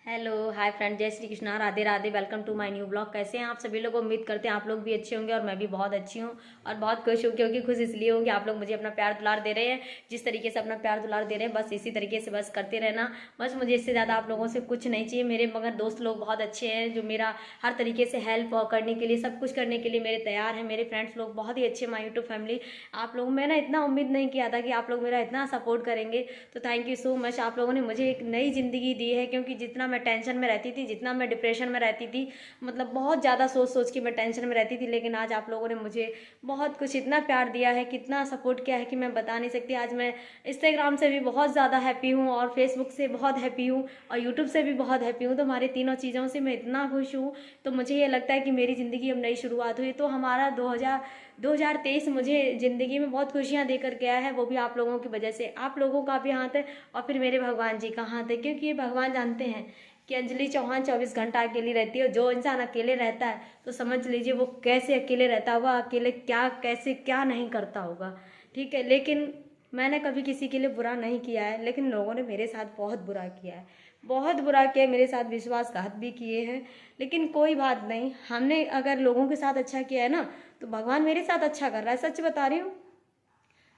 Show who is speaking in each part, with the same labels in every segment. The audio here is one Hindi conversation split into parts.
Speaker 1: हेलो हाय फ्रेंड, जय Shri Krishna, Radhe Radhe. Welcome to my new blog. कैसे हैं आप सभी लोग? उम्मीद करते हैं आप लोग भी अच्छे होंगे और मैं भी बहुत अच्छी हूँ और बहुत खुश हूँ। क्योंकि खुश इसलिए हूँ कि आप लोग मुझे अपना प्यार दुलार दे रहे हैं। जिस तरीके से अपना प्यार दुलार दे रहे हैं बस इसी तरीके से बस करते रहना। बस मुझे इससे ज़्यादा आप लोगों से कुछ नहीं चाहिए। मेरे मगर दोस्त लोग बहुत अच्छे हैं जो मेरा हर तरीके से हेल्प करने के लिए, सब कुछ करने के लिए मेरे तैयार हैं। मेरे फ्रेंड्स लोग बहुत ही अच्छे, माई यूट्यूब फैमिली। आप लोग, मैंने इतना उम्मीद नहीं किया था कि आप लोग मेरा इतना सपोर्ट करेंगे। तो थैंक यू सो मच। आप लोगों ने मुझे एक नई ज़िंदगी दी है। क्योंकि जितना मैं टेंशन में रहती थी, जितना मैं डिप्रेशन में रहती थी, मतलब बहुत ज़्यादा सोच सोच के मैं टेंशन में रहती थी, लेकिन आज आप लोगों ने मुझे बहुत कुछ इतना प्यार दिया है, कितना सपोर्ट किया है कि मैं बता नहीं सकती। आज मैं इंस्टाग्राम से भी बहुत ज़्यादा हैप्पी हूँ और फेसबुक से बहुत हैप्पी हूँ और यूट्यूब से भी बहुत हैप्पी हूँ। तो हमारे तीनों चीज़ों से मैं इतना खुश हूँ। तो मुझे ये लगता है कि मेरी ज़िंदगी अब नई शुरुआत हुई। तो हमारा 2023 मुझे ज़िंदगी में बहुत खुशियाँ देकर गया है, वो भी आप लोगों की वजह से। आप लोगों का भी हाथ है और फिर मेरे भगवान जी का हाथ है। क्योंकि ये भगवान जानते हैं कि अंजलि चौहान 24 घंटा अकेली रहती है। जो इंसान अकेले रहता है तो समझ लीजिए वो कैसे अकेले रहता होगा, अकेले क्या कैसे क्या नहीं करता होगा। ठीक है, लेकिन मैंने कभी किसी के लिए बुरा नहीं किया है, लेकिन लोगों ने मेरे साथ बहुत बुरा किया है, बहुत बुरा किया है, मेरे साथ विश्वासघात भी किए हैं। लेकिन कोई बात नहीं, हमने अगर लोगों के साथ अच्छा किया है ना, तो भगवान मेरे साथ अच्छा कर रहा है। सच बता रही हूँ।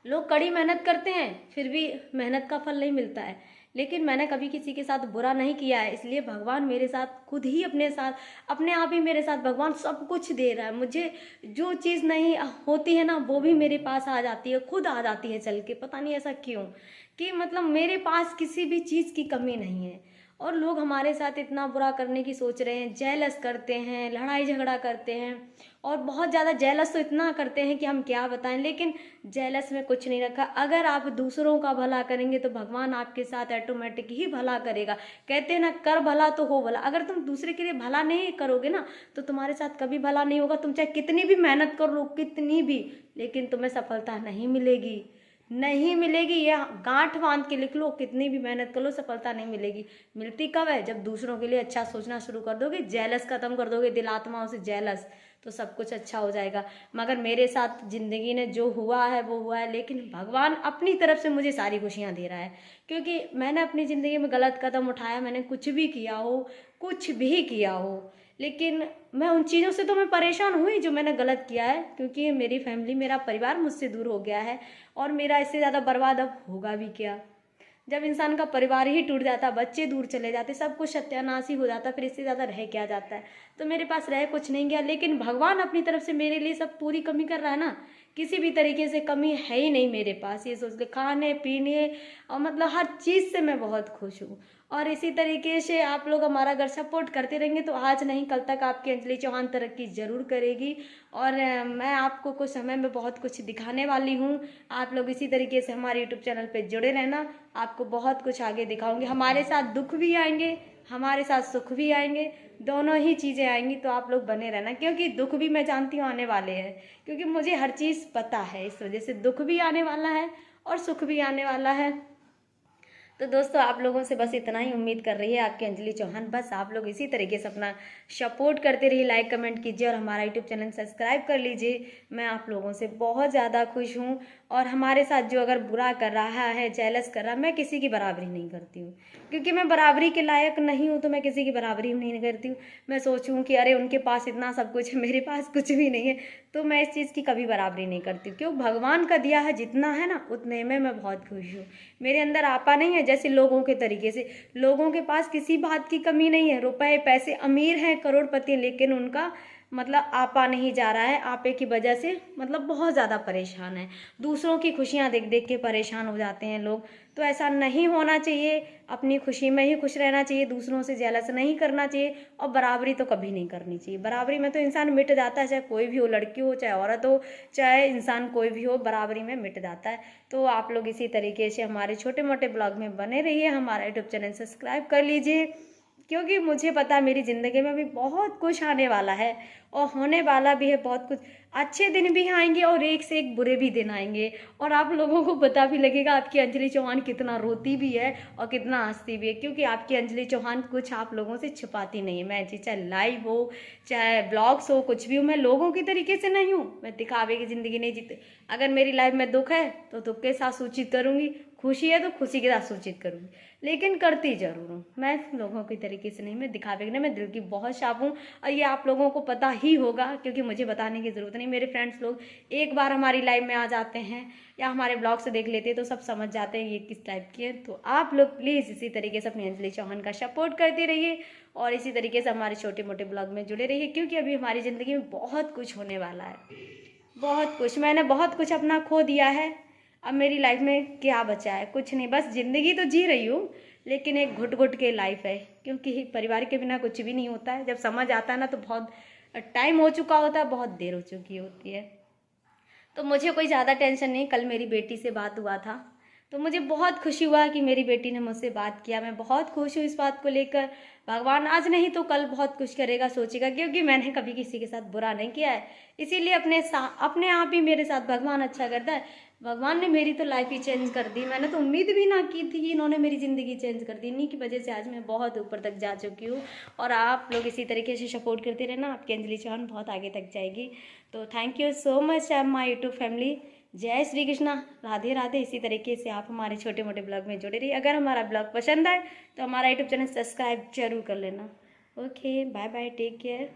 Speaker 1: लोग कड़ी मेहनत करते हैं फिर भी मेहनत का फल नहीं मिलता है। लेकिन मैंने कभी किसी के साथ बुरा नहीं किया है, इसलिए भगवान मेरे साथ खुद ही अपने साथ, अपने आप ही मेरे साथ भगवान सब कुछ दे रहा है मुझे। जो चीज़ नहीं होती है ना, वो भी मेरे पास आ जाती है, खुद आ जाती है चल के। पता नहीं ऐसा क्यों, कि मतलब मेरे पास किसी भी चीज़ की कमी नहीं है। और लोग हमारे साथ इतना बुरा करने की सोच रहे हैं, जेलस करते हैं, लड़ाई झगड़ा करते हैं और बहुत ज़्यादा जेलस तो इतना करते हैं कि हम क्या बताएं। लेकिन जेलस में कुछ नहीं रखा। अगर आप दूसरों का भला करेंगे तो भगवान आपके साथ ऑटोमेटिक ही भला करेगा। कहते हैं ना, कर भला तो हो भला। अगर तुम दूसरे के लिए भला नहीं करोगे ना, तो तुम्हारे साथ कभी भला नहीं होगा। तुम चाहे कितनी भी मेहनत कर लो, कितनी भी, लेकिन तुम्हें सफलता नहीं मिलेगी, नहीं मिलेगी। यह गांठ बांध के लिख लो, कितनी भी मेहनत कर लो सफलता नहीं मिलेगी। मिलती कब है? जब दूसरों के लिए अच्छा सोचना शुरू कर दोगे, जेलस खत्म कर दोगे, दिल आत्माओं से जेलस, तो सब कुछ अच्छा हो जाएगा। मगर मेरे साथ जिंदगी ने जो हुआ है वो हुआ है, लेकिन भगवान अपनी तरफ से मुझे सारी खुशियाँ दे रहा है। क्योंकि मैंने अपनी ज़िंदगी में गलत कदम उठाया, मैंने कुछ भी किया हो, कुछ भी किया हो, लेकिन मैं उन चीज़ों से तो मैं परेशान हुई जो मैंने गलत किया है। क्योंकि मेरी फैमिली, मेरा परिवार मुझसे दूर हो गया है और मेरा इससे ज़्यादा बर्बाद अब होगा भी क्या। जब इंसान का परिवार ही टूट जाता, बच्चे दूर चले जाते, सब कुछ सत्यानाश ही हो जाता, फिर इससे ज़्यादा रह क्या जाता है। तो मेरे पास रह कुछ नहीं गया, लेकिन भगवान अपनी तरफ से मेरे लिए सब पूरी कमी कर रहा है ना। किसी भी तरीके से कमी है ही नहीं मेरे पास। ये सोच के खाने पीने और मतलब हर चीज़ से मैं बहुत खुश हूँ। और इसी तरीके से आप लोग हमारा अगर सपोर्ट करते रहेंगे तो आज नहीं कल तक आपकी अंजलि चौहान तरक्की ज़रूर करेगी। और मैं आपको कुछ समय में बहुत कुछ दिखाने वाली हूँ। आप लोग इसी तरीके से हमारे यूट्यूब चैनल पे जुड़े रहना, आपको बहुत कुछ आगे दिखाऊंगी। हमारे साथ दुख भी आएंगे, हमारे साथ सुख भी आएंगे, दोनों ही चीज़ें आएंगी। तो आप लोग बने रहना, क्योंकि दुख भी मैं जानती हूँ आने वाले हैं। क्योंकि मुझे हर चीज़ पता है, इस वजह से दुख भी आने वाला है और सुख भी आने वाला है। तो दोस्तों, आप लोगों से बस इतना ही उम्मीद कर रही है आपकी अंजलि चौहान। बस आप लोग इसी तरीके से अपना सपोर्ट करते रहिए, लाइक कमेंट कीजिए और हमारा यूट्यूब चैनल सब्सक्राइब कर लीजिए। मैं आप लोगों से बहुत ज़्यादा खुश हूँ। और हमारे साथ जो अगर बुरा कर रहा है, जेलस कर रहा है, मैं किसी की बराबरी नहीं करती हूँ। क्योंकि मैं बराबरी के लायक नहीं हूँ, तो मैं किसी की बराबरी नहीं करती हूँ। मैं सोचूँ कि अरे उनके पास इतना सब कुछ है, मेरे पास कुछ भी नहीं है, तो मैं इस चीज़ की कभी बराबरी नहीं करती हूँ। क्यों? भगवान का दिया है जितना है ना, उतने में मैं बहुत खुश हूँ। मेरे अंदर आपा नहीं है जैसे लोगों के तरीके से। लोगों के पास किसी बात की कमी नहीं है, रुपए पैसे अमीर हैं, करोड़पति, लेकिन उनका मतलब आपा नहीं जा रहा है। आपे की वजह से मतलब बहुत ज़्यादा परेशान है। दूसरों की खुशियाँ देख देख के परेशान हो जाते हैं लोग। तो ऐसा नहीं होना चाहिए। अपनी खुशी में ही खुश रहना चाहिए, दूसरों से जेलस नहीं करना चाहिए और बराबरी तो कभी नहीं करनी चाहिए। बराबरी में तो इंसान मिट जाता है, चाहे कोई भी हो, लड़की हो चाहे औरत हो, चाहे इंसान कोई भी हो, बराबरी में मिट जाता है। तो आप लोग इसी तरीके से हमारे छोटे मोटे ब्लॉग में बने रहिए, हमारा यूट्यूब चैनल सब्सक्राइब कर लीजिए। क्योंकि मुझे पता है मेरी ज़िंदगी में भी बहुत कुछ आने वाला है और होने वाला भी है बहुत कुछ। अच्छे दिन भी आएंगे और एक से एक बुरे भी दिन आएंगे। और आप लोगों को पता भी लगेगा आपकी अंजलि चौहान कितना रोती भी है और कितना हंसती भी है। क्योंकि आपकी अंजलि चौहान कुछ आप लोगों से छुपाती नहीं है। मैं चाहे लाइव हो, चाहे ब्लॉग्स हो, कुछ भी हो, मैं लोगों की तरीके से नहीं हूँ। मैं दिखावे की ज़िंदगी नहीं जीती। अगर मेरी लाइफ में दुख है तो दुख के साथ सूचित करूँगी, खुशी है तो खुशी के साथ सूचित करूँगी, लेकिन करती ज़रूर हूँ। मैं लोगों की तरीके से नहीं, मैं दिखावे के नहीं, मैं दिल की बहुत शाप हूँ और ये आप लोगों को पता ही होगा क्योंकि मुझे बताने की ज़रूरत नहीं। मेरे फ्रेंड्स लोग एक बार हमारी लाइव में आ जाते हैं या हमारे ब्लॉग से देख लेते हैं तो सब समझ जाते हैं ये किस टाइप की है। तो आप लोग प्लीज़ इसी तरीके से अपनी अंजलि चौहान का सपोर्ट करते रहिए और इसी तरीके से हमारे छोटे मोटे ब्लॉग में जुड़े रहिए, क्योंकि अभी हमारी ज़िंदगी में बहुत कुछ होने वाला है, बहुत कुछ। मैंने बहुत कुछ अपना खो दिया है, अब मेरी लाइफ में क्या बचा है? कुछ नहीं, बस ज़िंदगी तो जी रही हूँ लेकिन एक घुट घुट के लाइफ है, क्योंकि परिवार के बिना कुछ भी नहीं होता है। जब समझ आता है ना तो बहुत टाइम हो चुका होता है, बहुत देर हो चुकी होती है। तो मुझे कोई ज़्यादा टेंशन नहीं। कल मेरी बेटी से बात हुआ था तो मुझे बहुत खुशी हुआ कि मेरी बेटी ने मुझसे बात किया। मैं बहुत खुश हूँ इस बात को लेकर। भगवान आज नहीं तो कल बहुत कुछ करेगा, सोचेगा, क्योंकि मैंने कभी किसी के साथ बुरा नहीं किया है। इसीलिए अपने आप ही मेरे साथ भगवान अच्छा करता है। भगवान ने मेरी तो लाइफ ही चेंज कर दी। मैंने तो उम्मीद भी ना की थी कि इन्होंने मेरी ज़िंदगी चेंज कर दी। इन्हीं की वजह से आज मैं बहुत ऊपर तक जा चुकी हूँ और आप लोग इसी तरीके से सपोर्ट करते रहना, आपकी अंजलि चौहान बहुत आगे तक जाएगी। तो thank you so much my YouTube family. जय श्री कृष्णा, राधे राधे। इसी तरीके से आप हमारे छोटे मोटे ब्लॉग में जुड़े रहिए। अगर हमारा ब्लॉग पसंद आए तो हमारा यूट्यूब चैनल सब्सक्राइब जरूर कर लेना। Okay, bye bye, take care.